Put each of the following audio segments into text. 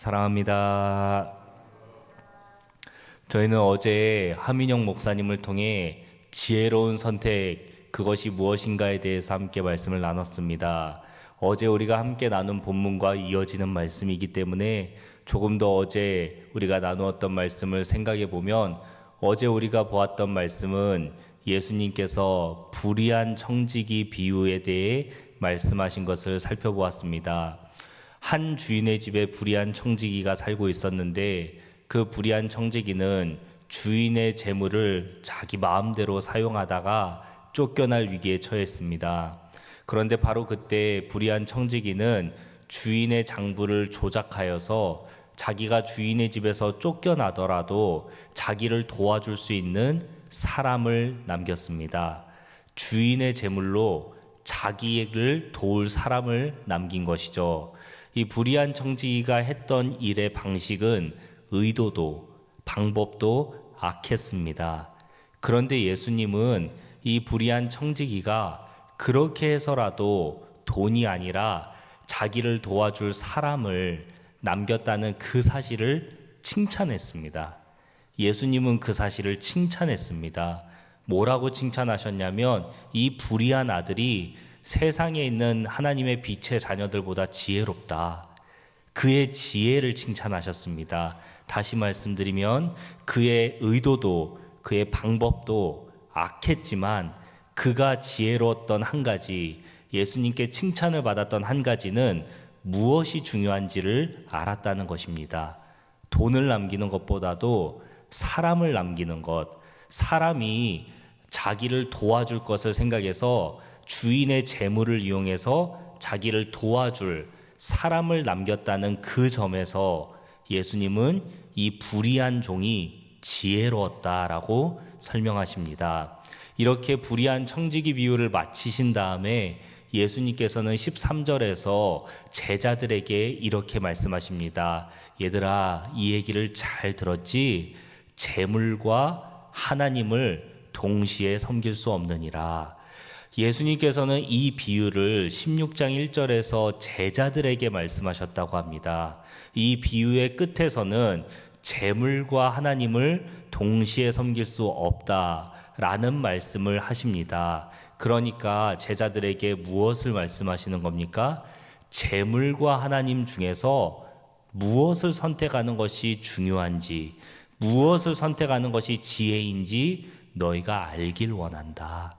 사랑합니다. 저희는 어제 하민영 목사님을 통해 지혜로운 선택, 그것이 무엇인가에 대해서 함께 말씀을 나눴습니다. 어제 우리가 함께 나눈 본문과 이어지는 말씀이기 때문에 조금 더 어제 우리가 나누었던 말씀을 생각해 보면, 어제 우리가 보았던 말씀은 예수님께서 불의한 청지기 비유에 대해 말씀하신 것을 살펴보았습니다. 한 주인의 집에 불의한 청지기가 살고 있었는데, 그 불의한 청지기는 주인의 재물을 자기 마음대로 사용하다가 쫓겨날 위기에 처했습니다. 그런데 바로 그때 불의한 청지기는 주인의 장부를 조작하여서 자기가 주인의 집에서 쫓겨나더라도 자기를 도와줄 수 있는 사람을 남겼습니다. 주인의 재물로 자기를 도울 사람을 남긴 것이죠. 이 불의한 청지기가 했던 일의 방식은 의도도 방법도 악했습니다. 그런데 예수님은 이 불의한 청지기가 그렇게 해서라도 돈이 아니라 자기를 도와줄 사람을 남겼다는 그 사실을 칭찬했습니다. 예수님은 그 사실을 칭찬했습니다. 뭐라고 칭찬하셨냐면, 이 불의한 아들이 세상에 있는 하나님의 빛의 자녀들보다 지혜롭다. 그의 지혜를 칭찬하셨습니다. 다시 말씀드리면 그의 의도도 그의 방법도 악했지만 그가 지혜로웠던 한 가지, 예수님께 칭찬을 받았던 한 가지는 무엇이 중요한지를 알았다는 것입니다. 돈을 남기는 것보다도 사람을 남기는 것, 사람이 자기를 도와줄 것을 생각해서 주인의 재물을 이용해서 자기를 도와줄 사람을 남겼다는 그 점에서 예수님은 이 불의한 종이 지혜로웠다라고 설명하십니다. 이렇게 불의한 청지기 비유를 마치신 다음에 예수님께서는 13절에서 제자들에게 이렇게 말씀하십니다. 얘들아, 이 얘기를 잘 들었지? 재물과 하나님을 동시에 섬길 수 없느니라. 예수님께서는 이 비유를 16장 1절에서 제자들에게 말씀하셨다고 합니다. 이 비유의 끝에서는 재물과 하나님을 동시에 섬길 수 없다라는 말씀을 하십니다. 그러니까 제자들에게 무엇을 말씀하시는 겁니까? 재물과 하나님 중에서 무엇을 선택하는 것이 중요한지, 무엇을 선택하는 것이 지혜인지 너희가 알길 원한다.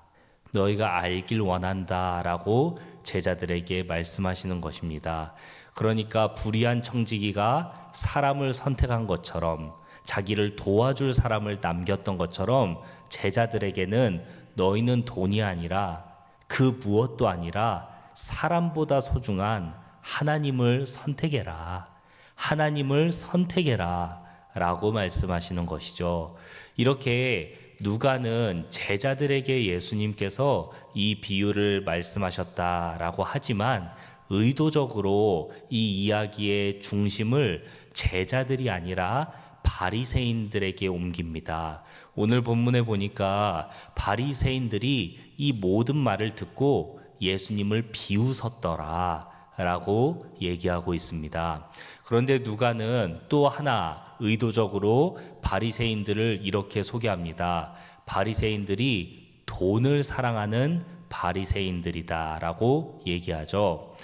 너희가 알길 원한다라고 제자들에게 말씀하시는 것입니다. 그러니까 불의한 청지기가 사람을 선택한 것처럼, 자기를 도와줄 사람을 남겼던 것처럼 제자들에게는 너희는 돈이 아니라, 그 무엇도 아니라 사람보다 소중한 하나님을 선택해라. 하나님을 선택해라 라고 말씀하시는 것이죠. 이렇게 누가는 제자들에게 예수님께서 이 비유를 말씀하셨다라고 하지만 의도적으로 이 이야기의 중심을 제자들이 아니라 바리새인들에게 옮깁니다. 오늘 본문에 보니까 바리새인들이 이 모든 말을 듣고 예수님을 비웃었더라 라고 얘기하고 있습니다. 그런데 누가는 또 하나 의도적으로 바리새인들을 이렇게 소개합니다. 바리새인들이 돈을 사랑하는 바리새인들이다 라고 얘기하죠.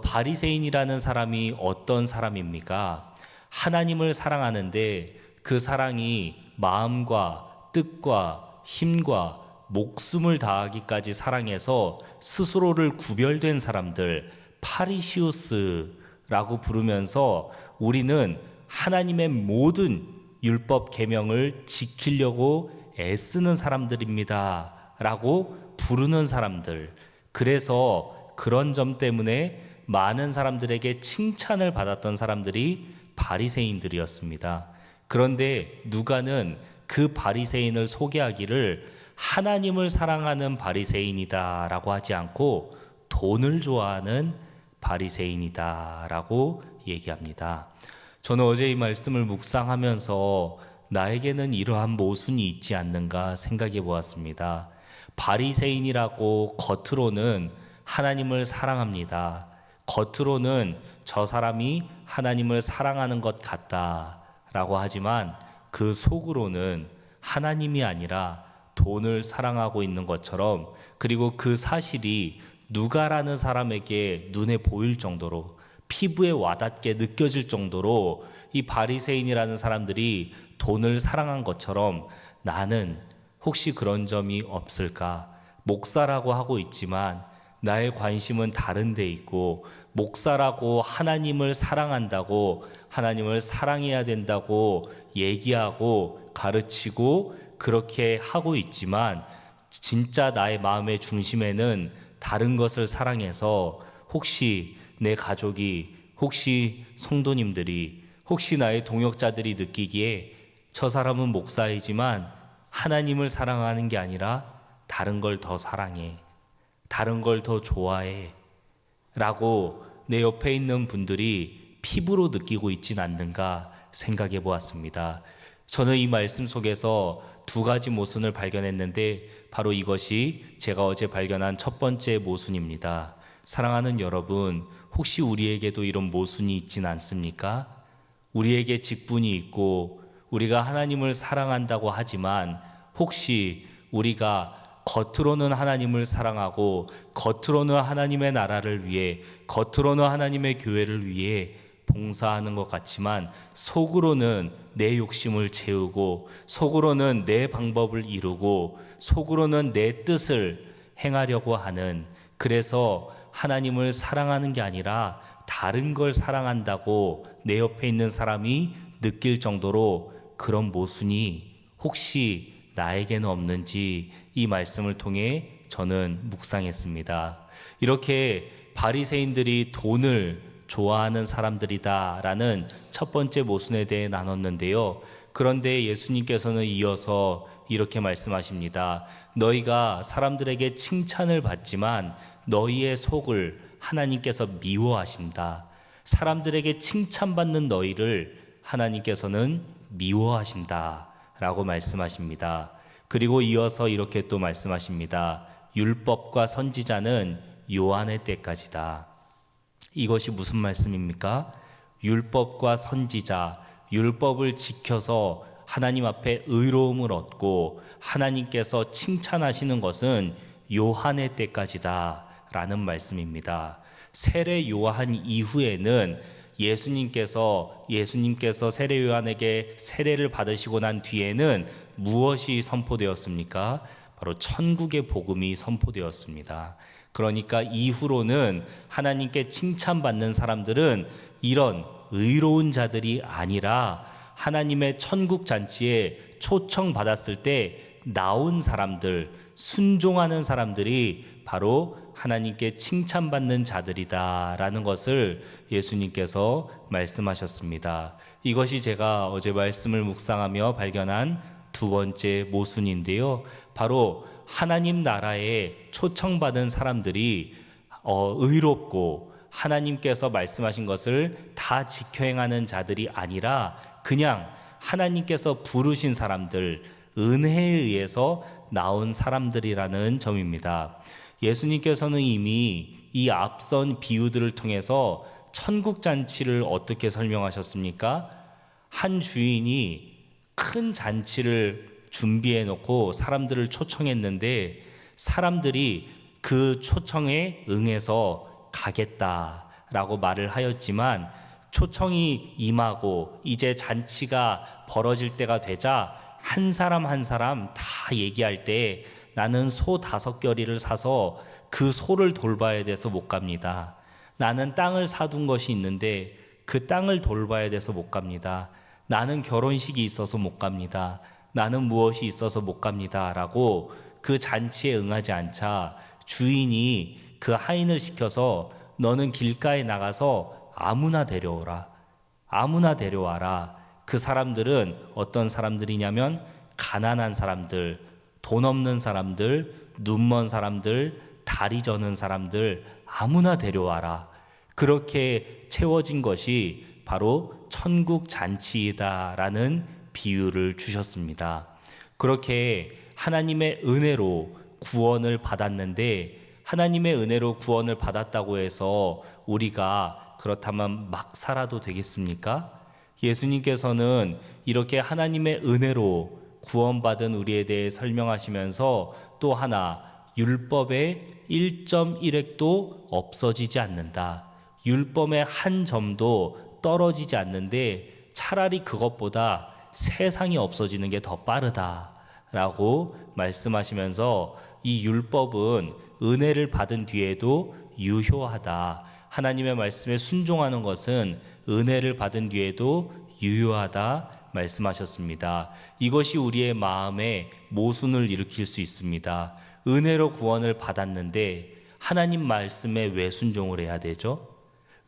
바리새인이라는 사람이 어떤 사람입니까? 하나님을 사랑하는데 그 사랑이 마음과 뜻과 힘과 목숨을 다하기까지 사랑해서 스스로를 구별된 사람들, 파리시우스라고 부르면서 우리는 하나님의 모든 율법 계명을 지키려고 애쓰는 사람들입니다 라고 부르는 사람들, 그래서 그런 점 때문에 많은 사람들에게 칭찬을 받았던 사람들이 바리새인들이었습니다. 그런데 누가는 그 바리새인을 소개하기를 하나님을 사랑하는 바리새인이다 라고 하지 않고 돈을 좋아하는 바리새인이다 라고 얘기합니다. 저는 어제 이 말씀을 묵상하면서 나에게는 이러한 모순이 있지 않는가 생각해 보았습니다. 바리새인이라고 겉으로는 하나님을 사랑합니다. 겉으로는 저 사람이 하나님을 사랑하는 것 같다라고 하지만 그 속으로는 하나님이 아니라 돈을 사랑하고 있는 것처럼, 그리고 그 사실이 누가라는 사람에게 눈에 보일 정도로, 피부에 와닿게 느껴질 정도로 이 바리새인이라는 사람들이 돈을 사랑한 것처럼 나는 혹시 그런 점이 없을까? 목사라고 하고 있지만 나의 관심은 다른 데 있고, 목사라고 하나님을 사랑한다고, 하나님을 사랑해야 된다고 얘기하고 가르치고 그렇게 하고 있지만 진짜 나의 마음의 중심에는 다른 것을 사랑해서, 혹시 내 가족이, 혹시 성도님들이, 혹시 나의 동역자들이 느끼기에 저 사람은 목사이지만 하나님을 사랑하는 게 아니라 다른 걸 더 사랑해, 다른 걸 더 좋아해 라고 내 옆에 있는 분들이 피부로 느끼고 있진 않는가 생각해 보았습니다. 저는 이 말씀 속에서 두 가지 모순을 발견했는데, 바로 이것이 제가 어제 발견한 첫 번째 모순입니다. 사랑하는 여러분, 혹시 우리에게도 이런 모순이 있진 않습니까? 우리에게 직분이 있고 우리가 하나님을 사랑한다고 하지만, 혹시 우리가 겉으로는 하나님을 사랑하고 겉으로는 하나님의 나라를 위해, 겉으로는 하나님의 교회를 위해 봉사하는 것 같지만 속으로는 내 욕심을 채우고, 속으로는 내 방법을 이루고, 속으로는 내 뜻을 행하려고 하는, 그래서 하나님을 사랑하는 게 아니라 다른 걸 사랑한다고 내 옆에 있는 사람이 느낄 정도로 그런 모순이 혹시 나에게는 없는지 이 말씀을 통해 저는 묵상했습니다. 이렇게 바리새인들이 돈을 좋아하는 사람들이다라는 첫 번째 모순에 대해 나눴는데요. 그런데 예수님께서는 이어서 이렇게 말씀하십니다. 너희가 사람들에게 칭찬을 받지만 너희의 속을 하나님께서 미워하신다. 사람들에게 칭찬받는 너희를 하나님께서는 미워하신다 라고 말씀하십니다. 그리고 이어서 이렇게 또 말씀하십니다. 율법과 선지자는 요한의 때까지다. 이것이 무슨 말씀입니까? 율법과 선지자, 율법을 지켜서 하나님 앞에 의로움을 얻고 하나님께서 칭찬하시는 것은 요한의 때까지다 라는 말씀입니다. 세례 요한 이후에는 예수님께서 세례 요한에게 세례를 받으시고 난 뒤에는 무엇이 선포되었습니까? 바로 천국의 복음이 선포되었습니다. 그러니까 이후로는 하나님께 칭찬받는 사람들은 이런 의로운 자들이 아니라 하나님의 천국 잔치에 초청받았을 때 나온 사람들, 순종하는 사람들이 바로 하나님께 칭찬받는 자들이다라는 것을 예수님께서 말씀하셨습니다. 이것이 제가 어제 말씀을 묵상하며 발견한 두 번째 모순인데요. 바로 하나님 나라에 초청받은 사람들이 의롭고 하나님께서 말씀하신 것을 다 지켜 행하는 자들이 아니라 그냥 하나님께서 부르신 사람들, 은혜에 의해서 나온 사람들이라는 점입니다. 예수님께서는 이미 이 앞선 비유들을 통해서 천국 잔치를 어떻게 설명하셨습니까? 한 주인이 큰 잔치를 준비해 놓고 사람들을 초청했는데 사람들이 그 초청에 응해서 가겠다라고 말을 하였지만, 초청이 임하고 이제 잔치가 벌어질 때가 되자 한 사람 한 사람 다 얘기할 때 나는 소 5겨리를 사서 그 소를 돌봐야 돼서 못 갑니다. 나는 땅을 사둔 것이 있는데 그 땅을 돌봐야 돼서 못 갑니다. 나는 결혼식이 있어서 못 갑니다. 나는 무엇이 있어서 못 갑니다. 라고 그 잔치에 응하지 않자 주인이 그 하인을 시켜서 너는 길가에 나가서 아무나 데려오라. 아무나 데려와라. 그 사람들은 어떤 사람들이냐면 가난한 사람들, 돈 없는 사람들, 눈먼 사람들, 다리 저는 사람들 아무나 데려와라. 그렇게 채워진 것이 바로 천국 잔치이다라는 비유를 주셨습니다. 그렇게 하나님의 은혜로 구원을 받았는데 하나님의 은혜로 구원을 받았다고 해서 우리가 그렇다면 막 살아도 되겠습니까? 예수님께서는 이렇게 하나님의 은혜로 구원받은 우리에 대해 설명하시면서 또 하나 율법의 1.1획도 없어지지 않는다. 율법의 한 점도 떨어지지 않는데 차라리 그것보다 세상이 없어지는 게 더 빠르다라고 말씀하시면서 이 율법은 은혜를 받은 뒤에도 유효하다. 하나님의 말씀에 순종하는 것은 은혜를 받은 뒤에도 유효하다 말씀하셨습니다. 이것이 우리의 마음에 모순을 일으킬 수 있습니다. 은혜로 구원을 받았는데 하나님 말씀에 왜 순종을 해야 되죠?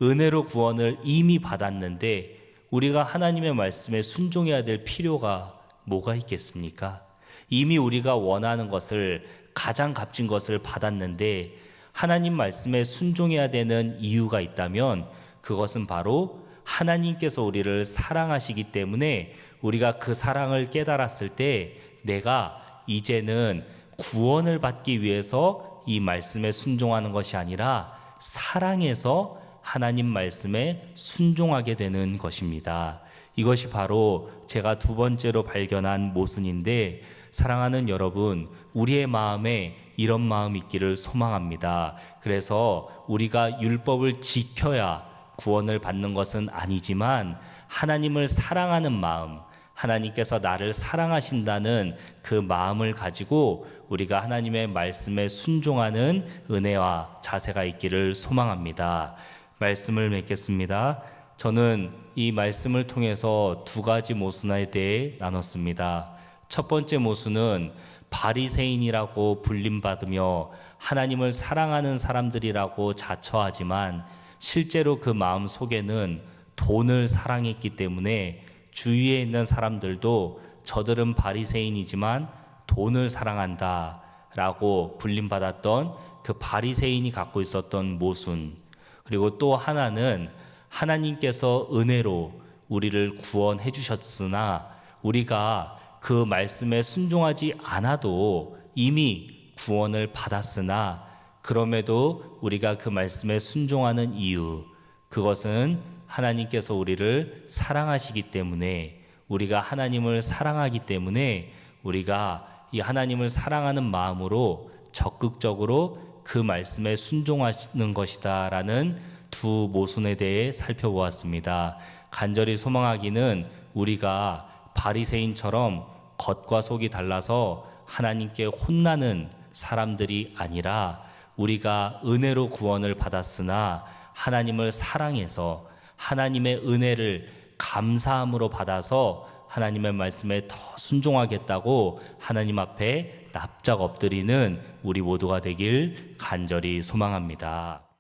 은혜로 구원을 이미 받았는데 우리가 하나님의 말씀에 순종해야 될 필요가 뭐가 있겠습니까? 이미 우리가 원하는 것을, 가장 값진 것을 받았는데 하나님 말씀에 순종해야 되는 이유가 있다면 그것은 바로 하나님께서 우리를 사랑하시기 때문에 우리가 그 사랑을 깨달았을 때 내가 이제는 구원을 받기 위해서 이 말씀에 순종하는 것이 아니라 사랑해서 하나님 말씀에 순종하게 되는 것입니다. 이것이 바로 제가 두 번째로 발견한 모순인데, 사랑하는 여러분, 우리의 마음에 이런 마음이 있기를 소망합니다. 그래서 우리가 율법을 지켜야 구원을 받는 것은 아니지만 하나님을 사랑하는 마음, 하나님께서 나를 사랑하신다는 그 마음을 가지고 우리가 하나님의 말씀에 순종하는 은혜와 자세가 있기를 소망합니다. 말씀을 맺겠습니다. 저는 이 말씀을 통해서 두 가지 모순에 대해 나눴습니다. 첫 번째 모순은 바리새인이라고 불림받으며 하나님을 사랑하는 사람들이라고 자처하지만 실제로 그 마음 속에는 돈을 사랑했기 때문에 주위에 있는 사람들도 저들은 바리새인이지만 돈을 사랑한다 라고 불림받았던 그 바리새인이 갖고 있었던 모순. 그리고 또 하나는 하나님께서 은혜로 우리를 구원해 주셨으나 우리가 그 말씀에 순종하지 않아도 이미 구원을 받았으나 그럼에도 우리가 그 말씀에 순종하는 이유, 그것은 하나님께서 우리를 사랑하시기 때문에, 우리가 하나님을 사랑하기 때문에 우리가 이 하나님을 사랑하는 마음으로 적극적으로 그 말씀에 순종하시는 것이다 라는 두 모순에 대해 살펴보았습니다. 간절히 소망하기는 우리가 바리새인처럼 겉과 속이 달라서 하나님께 혼나는 사람들이 아니라 우리가 은혜로 구원을 받았으나 하나님을 사랑해서 하나님의 은혜를 감사함으로 받아서 하나님의 말씀에 더 순종하겠다고 하나님 앞에 납작 엎드리는 우리 모두가 되길 간절히 소망합니다.